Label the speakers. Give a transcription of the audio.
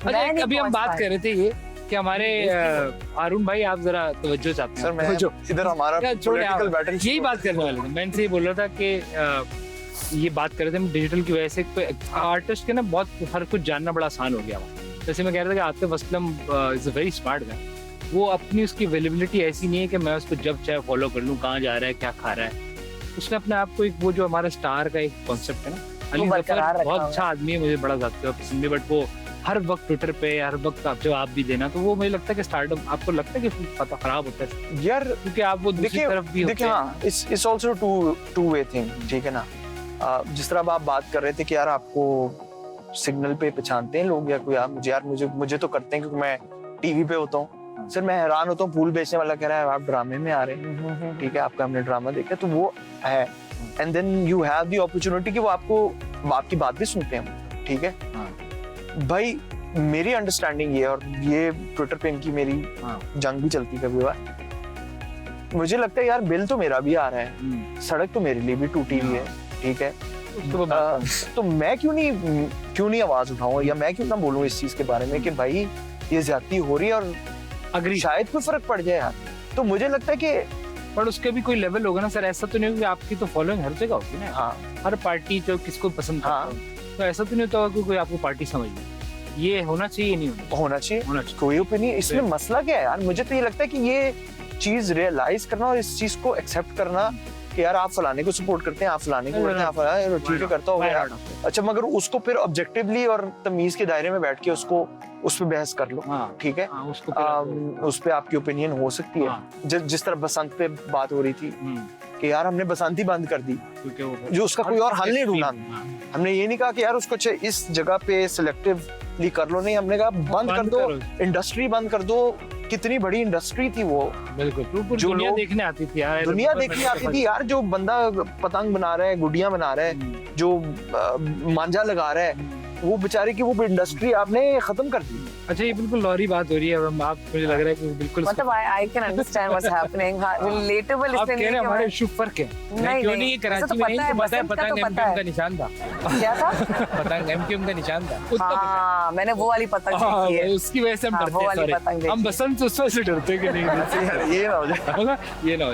Speaker 1: अच्छा अभी हम बात कर रहे थे ये कि हमारे अरुण भाई आप जरा तवज्जो चाहते हैं।
Speaker 2: सर मैं इधर हमारा पॉलिटिकल बैटल
Speaker 1: यही बात करने वाले थे। मैं इनसे ये बोल रहा था कि ये बात कर रहे थे हम डिजिटल की वजह से आर्टिस्ट के ना बहुत हर कुछ जानना बड़ा आसान हो गया वहाँ। जैसे मैं कह रहा था कि Atif Aslam is a very smart guy. वो अपनी उसकी अवेलेबिलिटी ऐसी नहीं है कि मैं उसको जब चाहे फॉलो कर लूँ, कहाँ जा रहा है क्या खा रहा है। उसने अपने आप को एक वो जो हमारा स्टार का एक कॉन्सेप्ट है ना, अली जफर बहुत अच्छा आदमी है, मुझे बड़ा ज्यादा पसंद है, बट वो हर वक्त ट्विटर पे हर वक्त आप जवाब भी देना, तो वो मुझे लगता है कि स्टार्टअप आपको लगता है कि पता खराब होता है
Speaker 2: यार,
Speaker 1: क्योंकि आप वो दूसरी तरफ भी होते हैं।
Speaker 2: हाँ, it's also two way thing, ठीक है ना। जिस तरह आप बात कर रहे थे कि यार आपको सिग्नल पे पहचानते हैं लोग या कोई, यार मुझे तो करते हैं क्योंकि मैं टीवी पे होता हूँ। सर मैं हैरान होता हूँ, फूल बेचने वाला कह रहा है आप ड्रामे में आ रहे हैं, ठीक है, आपका हमने ड्रामा देखा, तो वो है। And then you have the opportunity कि वो आपकी बात भी सुनते हैं, ठीक है। भाई मेरी अंडरस्टैंडिंग ये, और ये ट्विटर पे इनकी मेरी जंग भी चलती कभी बार। मुझे लगता है यार बिल तो मेरा भी आ रहा है, सड़क तो मेरे लिए भी टूटी हुई है, ठीक है। तो मैं क्यों नहीं आवाज उठाऊं, या मैं क्यों ना बोलूं इस चीज के बारे में कि भाई ये ज्यादती हो रही है और शायद कोई फर्क पड़ जाए यार। तो मुझे लगता है कि
Speaker 1: पर उसके भी कोई लेवल होगा ना सर। ऐसा तो नहीं होगा कि आपकी तो फॉलोइंग हर जगह होगी ना।
Speaker 2: हाँ,
Speaker 1: हर पार्टी जो किसको पसंद करता है, तो ऐसा तो नहीं होता कि कोई आपको पार्टी समझ ले। ये होना चाहिए, नहीं
Speaker 2: होना चाहिए कोई ओपिनियन। इसमें मसला क्या है यार, मुझे तो ये लगता है कि ये चीज रियलाइज करना और इस चीज को एक्सेप्ट करना कि यार आप फलाने को सपोर्ट करते हैं, आप फलाने को करते हैं, आप फलाने ठीक है करता होगा यार। अच्छा, मगर उसको फिर ऑब्जेक्टिवली और तमीज के दायरे में बैठ के उसको उस पे बहस कर लो, ठीक है। उस पे आपकी ओपिनियन हो सकती है। जिस तरह बसंत पे बात हो रही थी कि यार हमने बसंती बंद कर दी, जो उसका कोई और हल नहीं ढूंढा। हमने ये नहीं कहा कि यार उसको इस जगह पे सिलेक्टिवली कर लो, नहीं, हमने कहा बंद कर दो, इंडस्ट्री बंद कर दो। कितनी बड़ी इंडस्ट्री थी वो,
Speaker 1: बिल्कुल जो दुनिया देखने आती थी यार,
Speaker 2: दुनिया देखने आती थी यार। जो बंदा पतंग बना रहा है, गुड़ियां बना रहा है, जो मांझा लगा रहा है, वो बेचारे की वो इंडस्ट्री आपने खत्म कर दी।
Speaker 1: अच्छा, ये बिल्कुल लॉरी बात हो रही है। आप मुझे लग रहा है कि बिल्कुल
Speaker 3: मतलब I can understand what's happening, relatable.
Speaker 1: आप कह रहे हैं हमारे शुभ फर्क है। क्यों नहीं, कराची में नहीं पता है पतंग एमक्यूएम का निशान था।
Speaker 3: क्या था?
Speaker 1: पतंग एमक्यूएम का निशान था।
Speaker 3: हाँ, मैंने वो वाली पतंग देखी है,
Speaker 1: उसकी वजह से हम डरते हैं। हम बसंत उस वजह से डरते हैं कि नहीं ये ना हो जाए, ये ना हो जाए।